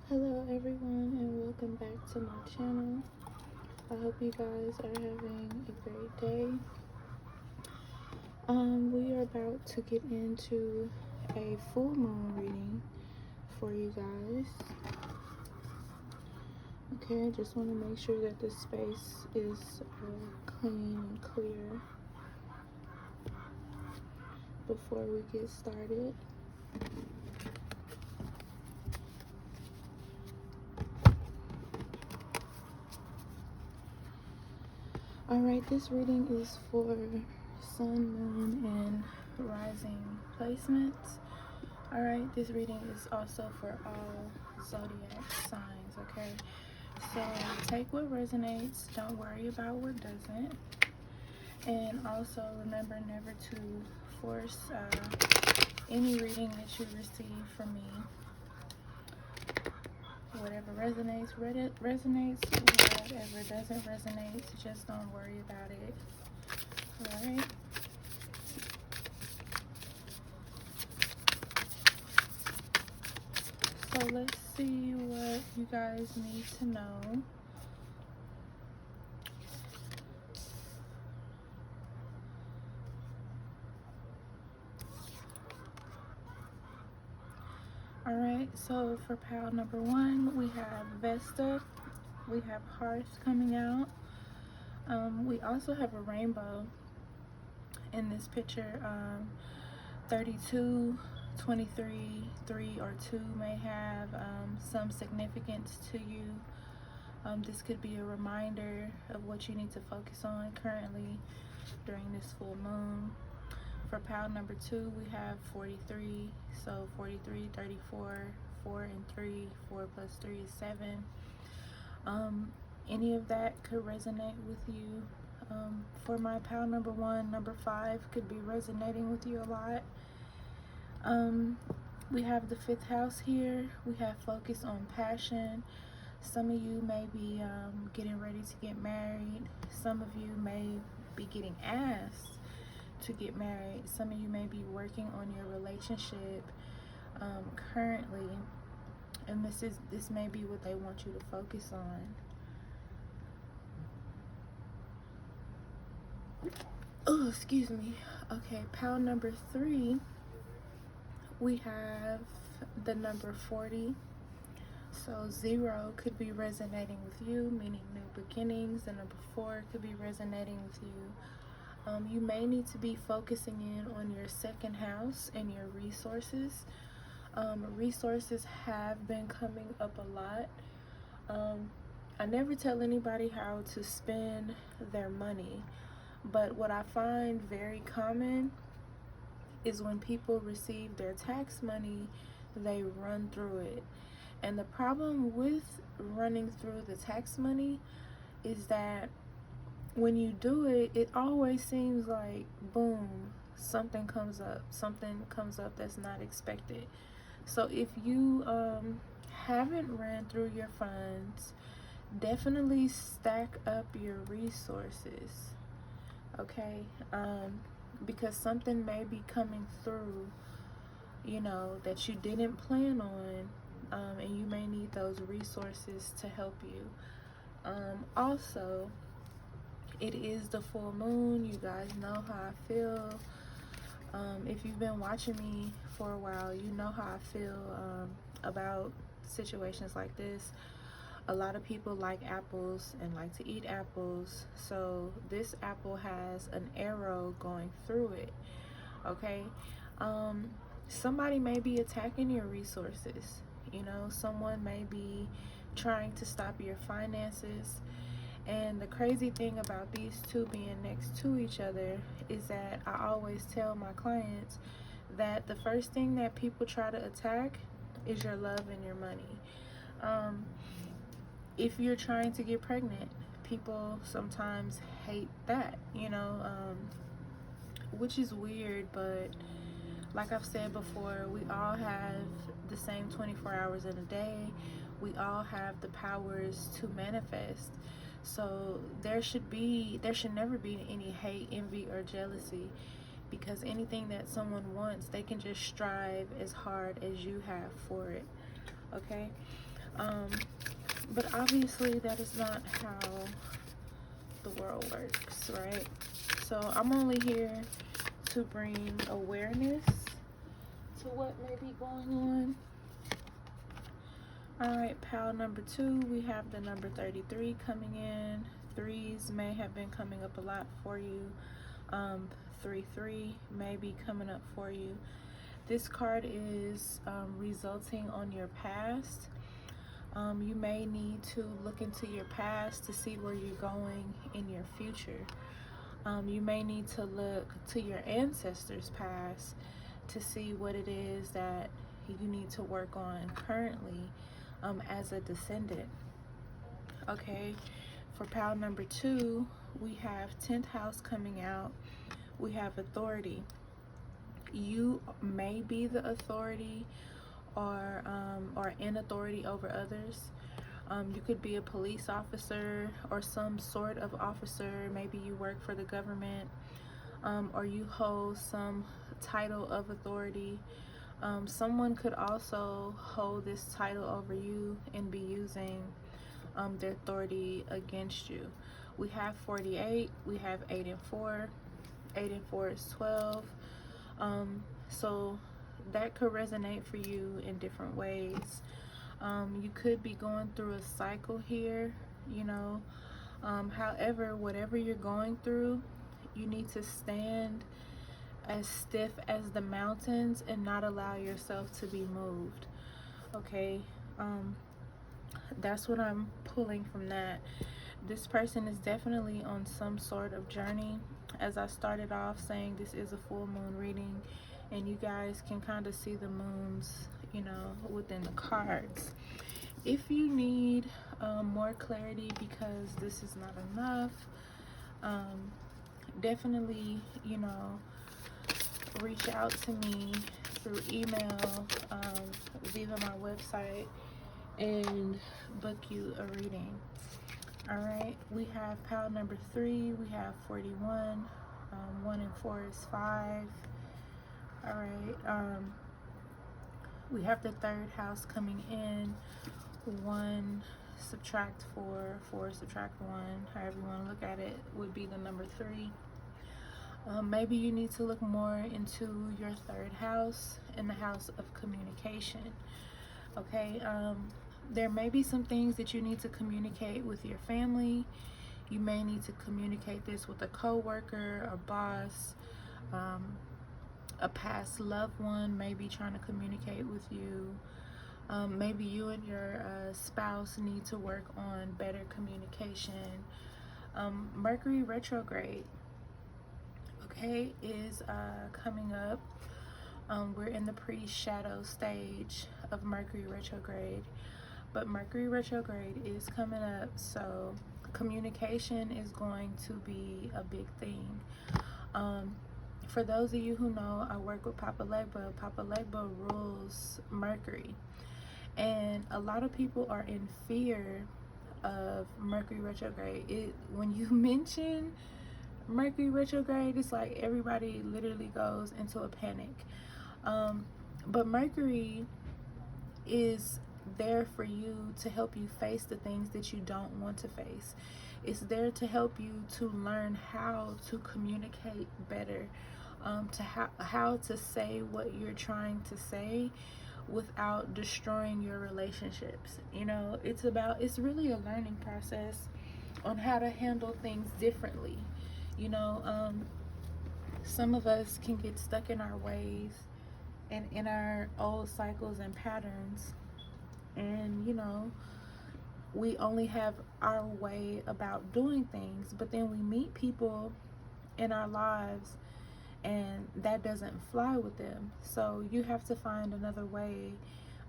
Hello everyone and welcome back to my channel. I hope you guys are having a great day. We are about to get into a full moon reading for you guys. Okay, I just want to make sure that the space is clean and clear before we get started. Alright, this reading is for sun, moon, and rising placements. Alright, this reading is also for all zodiac signs, okay? So take what resonates, don't worry about what doesn't. And also remember never to force any reading that you receive from me. Whatever resonates, resonates. Whatever doesn't resonate, just don't worry about it. Alright? So let's see what you guys need to know. Alright, so for pile number 1, we have Vesta. We have Hearth coming out. We also have a rainbow in this picture. 32, 23, 3, or 2 may have some significance to you. This could be a reminder of what you need to focus on currently during this full moon. For pile number 2, we have 43. So 43, 34, 4 and 3. 4 plus 3 is 7. Any of that could resonate with you. For my pile number 1, number 5 could be resonating with you a lot. We have the 5th house here. We have focus on passion. Some of you may be getting ready to get married. Some of you may be getting asked to get married. Some of you may be working on your relationship currently, and this may be what they want you to focus on. Oh, excuse me. Okay, pile number 3, we have the number 40. So 0 could be resonating with you, meaning new beginnings. The number 4 could be resonating with you. You may need to be focusing in on your 2nd house and your resources. Resources have been coming up a lot. I never tell anybody how to spend their money, but what I find very common is when people receive their tax money, they run through it. And the problem with running through the tax money is that when you do it, it always seems like, boom, something comes up that's not expected. So if you haven't ran through your funds, definitely stack up your resources, okay? Because something may be coming through, that you didn't plan on, and you may need those resources to help you. Also, it is the full moon. You guys know how I feel. If you've been watching me for a while, you know how I feel about situations like this. A lot of people like apples and like to eat apples. So this apple has an arrow going through it, okay? Somebody may be attacking your resources. Someone may be trying to stop your finances. And the crazy thing about these two being next to each other is that I always tell my clients that the first thing that people try to attack is your love and your money. If you're trying to get pregnant, people sometimes hate that, which is weird, but like I've said before, we all have the same 24 hours in a day. We all have the powers to manifest. So there should never be any hate, envy, or jealousy, because anything that someone wants, they can just strive as hard as you have for it, okay? Um, but obviously that is not how the world works, right? So I'm only here to bring awareness to what may be going on. All right, pile number 2, we have the number 33 coming in. Threes may have been coming up a lot for you. 3 may be coming up for you. This card is resulting on your past. You may need to look into your past to see where you're going in your future. You may need to look to your ancestors' past to see what it is that you need to work on currently as a descendant. Okay, for pile number 2, we have 10th house coming out. We have authority. You may be the authority or in authority over others. You could be a police officer or some sort of officer. Maybe you work for the government, or you hold some title of authority. Someone could also hold this title over you and be using their authority against you. We have 48, we have 8 and 4. 8 and 4 is 12. So that could resonate for you in different ways. You could be going through a cycle here, you know. However, whatever you're going through, you need to stand as stiff as the mountains and not allow yourself to be moved. Okay, that's what I'm pulling from that. This person is definitely on some sort of journey. As I started off saying, this is a full moon reading, and you guys can kind of see the moons, you know, within the cards. If you need more clarity because this is not enough, definitely, you know, reach out to me through email, via my website, and book you a reading. All right, we have pile number 3, we have 41, 1 and 4 is 5. All right, we have the 3rd house coming in. 1 subtract 4, 4 subtract 1, however you want to look at it, would be the number 3. Maybe you need to look more into your 3rd house in the house of communication. Okay, there may be some things that you need to communicate with your family. You may need to communicate this with a co-worker, a boss, a past loved one may be trying to communicate with you. Maybe you and your spouse need to work on better communication. Mercury retrograde, okay, is coming up. We're in the pre-shadow stage of Mercury retrograde, but Mercury retrograde is coming up, so communication is going to be a big thing. For those of you who know, I work with Papa Legba. Papa Legba rules Mercury, and a lot of people are in fear of Mercury retrograde. When you mention Mercury retrograde, it's like everybody literally goes into a panic. But Mercury is there for you to help you face the things that you don't want to face. It's there to help you to learn how to communicate better, to how to say what you're trying to say without destroying your relationships. You know, it's really a learning process on how to handle things differently. You know, some of us can get stuck in our ways and in our old cycles and patterns, and you know, we only have our way about doing things, but then we meet people in our lives and that doesn't fly with them. So you have to find another way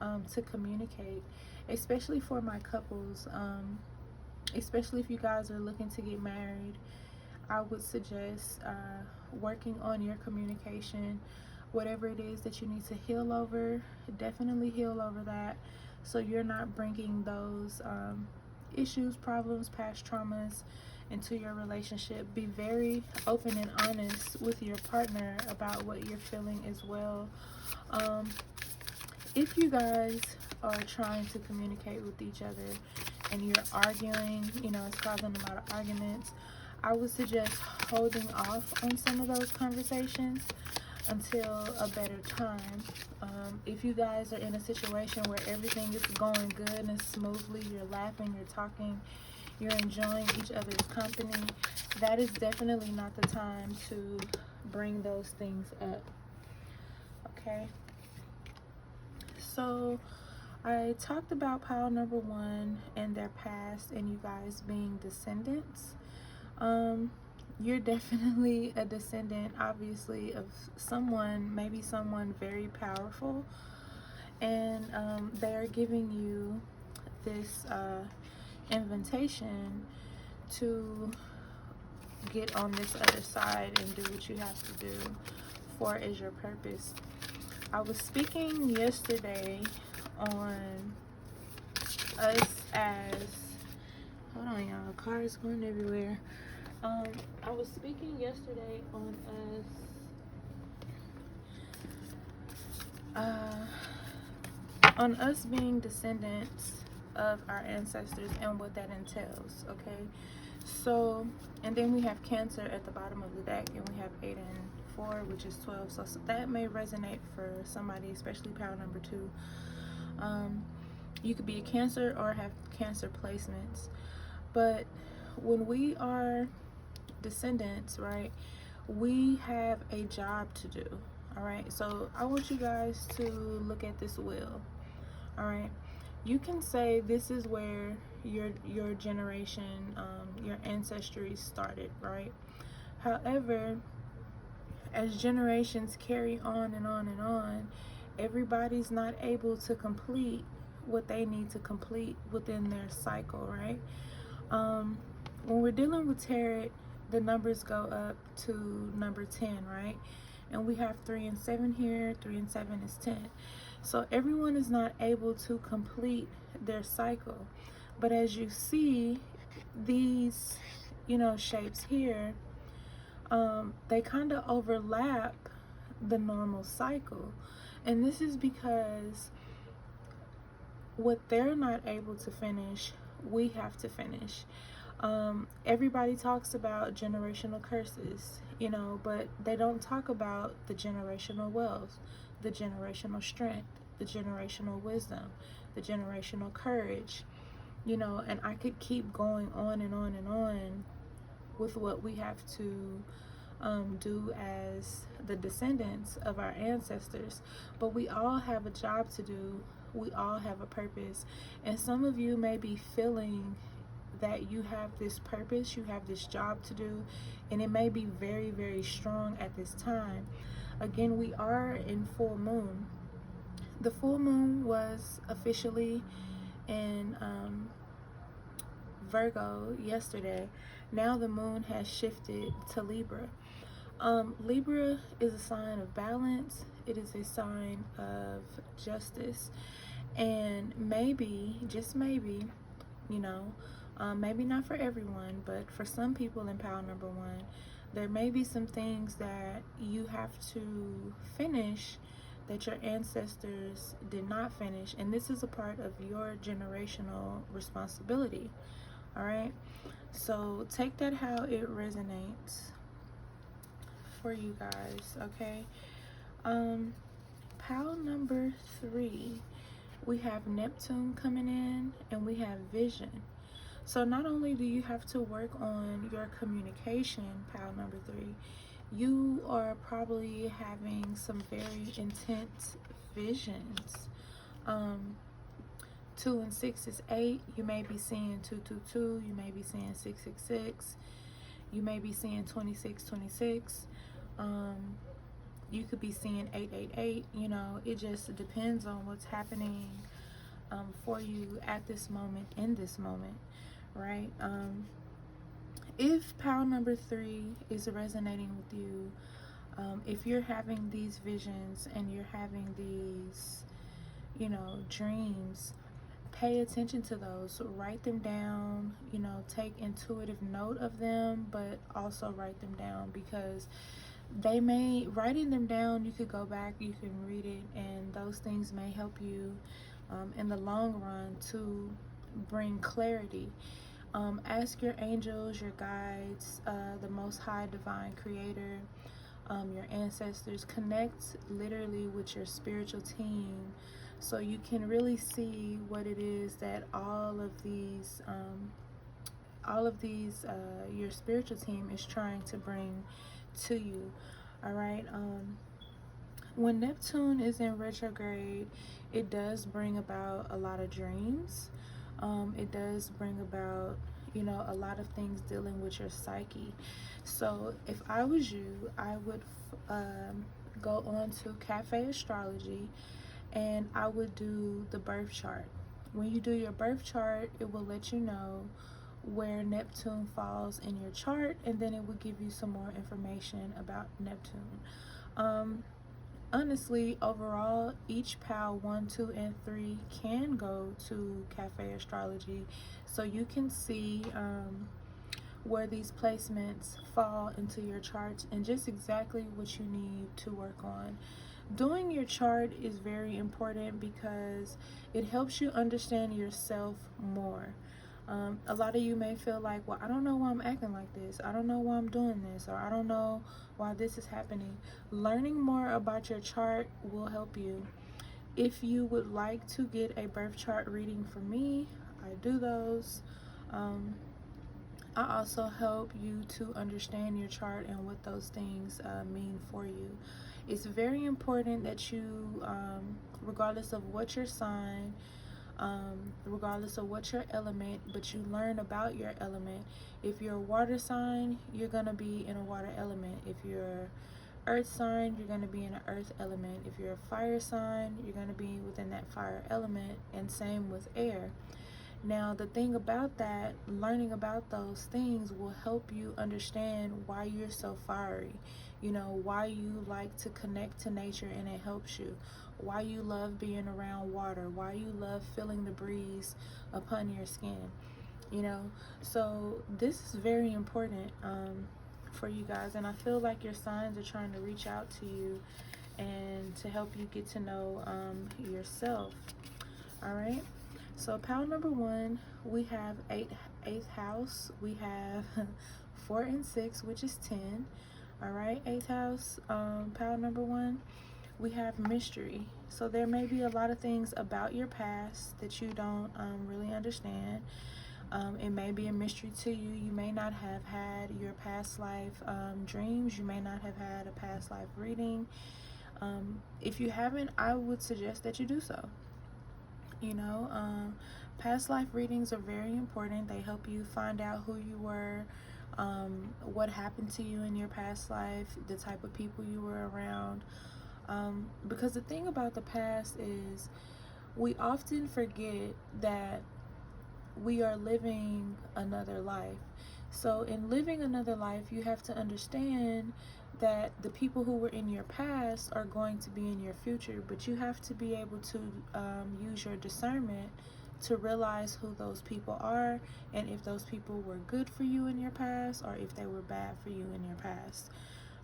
to communicate, especially for my couples, especially if you guys are looking to get married. I would suggest working on your communication. Whatever it is that you need to heal over, definitely heal over that, so you're not bringing those issues, problems, past traumas into your relationship. Be very open and honest with your partner about what you're feeling as well. If you guys are trying to communicate with each other and you're arguing, it's causing a lot of arguments, I would suggest holding off on some of those conversations until a better time. If you guys are in a situation where everything is going good and smoothly, you're laughing, you're talking, you're enjoying each other's company, that is definitely not the time to bring those things up. Okay? So I talked about pile number 1 and their past and you guys being descendants. You're definitely a descendant, obviously, of someone, maybe someone very powerful, and they are giving you this invitation to get on this other side and do what you have to do for is your purpose. I was speaking yesterday on us as, hold on y'all, cars going everywhere. I was speaking yesterday on us being descendants of our ancestors and what that entails, okay? So, and then we have Cancer at the bottom of the deck, and we have 8 and 4, which is 12. So that may resonate for somebody, especially pile number 2. You could be a Cancer or have Cancer placements. But when we are descendants, right, we have a job to do. All right, so I want you guys to look at this wheel. All right, you can say this is where your generation, your ancestry started, right? However, as generations carry on and on and on, everybody's not able to complete what they need to complete within their cycle, right? When we're dealing with tarot, the numbers go up to number 10, right? And we have 3 and 7 here. 3 and 7 is 10. So everyone is not able to complete their cycle. But as you see, these, shapes here, they kind of overlap the normal cycle. And this is because what they're not able to finish, we have to finish. Everybody talks about generational curses, but they don't talk about the generational wealth, the generational strength, the generational wisdom, the generational courage, and I could keep going on and on and on with what we have to do as the descendants of our ancestors. But we all have a job to do. We all have a purpose. And some of you may be feeling that you have this purpose, you have this job to do, and it may be very, very strong at this time. Again, we are in full moon. The full moon was officially in Virgo yesterday. Now the moon has shifted to Libra. Libra is a sign of balance. It is a sign of justice. And maybe, just maybe, maybe not for everyone, but for some people in pile number 1, there may be some things that you have to finish that your ancestors did not finish, and this is a part of your generational responsibility. All right, so take that how it resonates for you guys. Okay, pile number 3, we have Neptune coming in and we have Vision. So not only do you have to work on your communication, pile number 3, you are probably having some very intense visions. 2 and 6 is 8. You may be seeing 222. You may be seeing 666. You may be seeing 2626. You could be seeing 888. It just depends on what's happening for you at this moment, in this moment, right? If pile number 3 is resonating with you, if you're having these visions and you're having these, dreams, pay attention to those. Write them down, take intuitive note of them, but also write them down, because writing them down, you could go back, you can read it, and those things may help you in the long run to bring clarity. Ask your angels, your guides, the Most High Divine Creator, your ancestors. Connect literally with your spiritual team so you can really see what it is that all of these your spiritual team is trying to bring to you. All right. When Neptune is in retrograde, it does bring about a lot of dreams. It does bring about, a lot of things dealing with your psyche. So if I was you, I would go on to Cafe Astrology and I would do the birth chart. When you do your birth chart, it will let you know where Neptune falls in your chart, and then it will give you some more information about Neptune. Honestly, overall, each PAL 1, 2, and 3 can go to Cafe Astrology, so you can see where these placements fall into your charts and just exactly what you need to work on. Doing your chart is very important because it helps you understand yourself more. A lot of you may feel like, well, I don't know why I'm acting like this. I don't know why I'm doing this, or I don't know why this is happening. Learning more about your chart will help you. If you would like to get a birth chart reading from me, I do those. I also help you to understand your chart and what those things mean for you. It's very important that you, regardless of what your sign, regardless of what your element, but you learn about your element. If you're a water sign, you're going to be in a water element. If you're earth sign, you're going to be in an earth element. If you're a fire sign, you're going to be within that fire element, and same with air. Now, the thing about that, learning about those things will help you understand why you're so fiery, why you like to connect to nature and it helps you, why you love being around water, why you love feeling the breeze upon your skin, So this is very important for you guys, and I feel like your signs are trying to reach out to you and to help you get to know yourself. All right. So PAL number 1, we have eighth house. We have 4 and 6, which is 10. All right, 8th house, PAL number 1. We have mystery. So there may be a lot of things about your past that you don't really understand. It may be a mystery to you. You may not have had your past life dreams. You may not have had a past life reading. If you haven't, I would suggest that you do so. Past life readings are very important. They help you find out who you were, what happened to you in your past life, the type of people you were around. Because the thing about the past is we often forget that we are living another life. So in living another life, you have to understand that the people who were in your past are going to be in your future, but you have to be able to use your discernment to realize who those people are and if those people were good for you in your past or if they were bad for you in your past.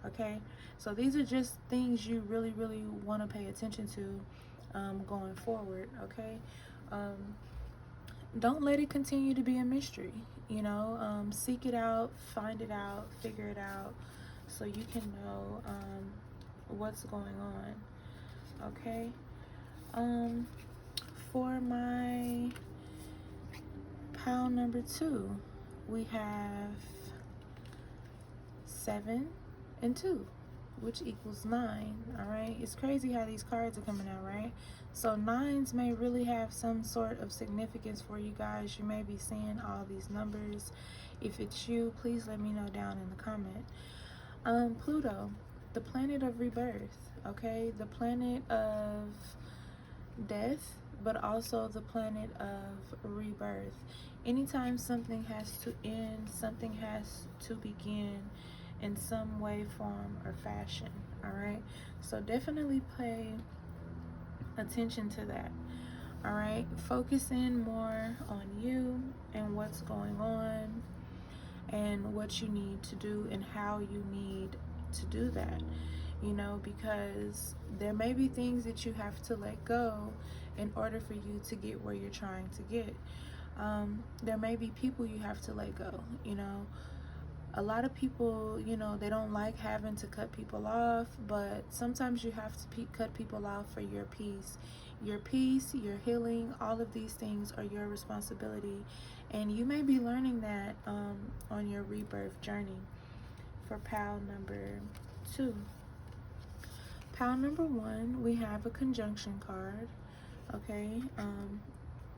Okay, so these are just things you really, really want to pay attention to going forward. Okay, don't let it continue to be a mystery. Seek it out, find it out, figure it out, so you can know what's going on. Okay. For my PAL number 2, we have 7 and 2, which equals 9. All right, it's crazy how these cards are coming out, right? So 9s may really have some sort of significance for you guys. You may be seeing all these numbers. If it's you, please let me know down in the comment. Pluto, the planet of rebirth, okay? The planet of death, but also the planet of rebirth. Anytime something has to end, something has to begin in some way, form, or fashion. All right, so definitely pay attention to that. All right, focus in more on you and what's going on and what you need to do and how you need to do that. you know, because there may be things that you have to let go in order for you to get where you're trying to get. There may be people you have to let go, you know. A lot of people, you know, they don't like having to cut people off, but sometimes you have to cut people off for your peace. Your peace, your healing, all of these things are your responsibility. And you may be learning that on your rebirth journey. For pile number 2. Pile number 1, we have a conjunction card. Okay,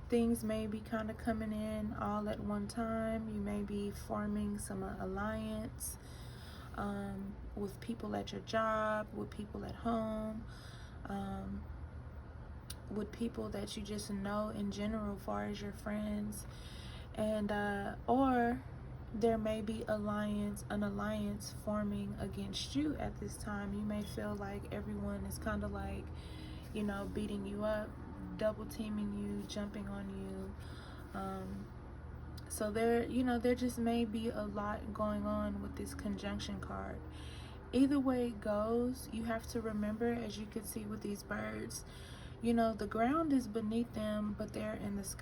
things may be kind of coming in all at one time. You may be forming some alliance with people at your job, with people at home, with people that you just know in general, as far as your friends, and or there may be an alliance forming against you at this time. You may feel like everyone is kind of like, you know, beating you up, double teaming you, jumping on you. So there, you know, there just may be a lot going on with this conjunction card. Either way it goes, you have to remember, as you can see with these birds, you know, the ground is beneath them, but they're in the sky.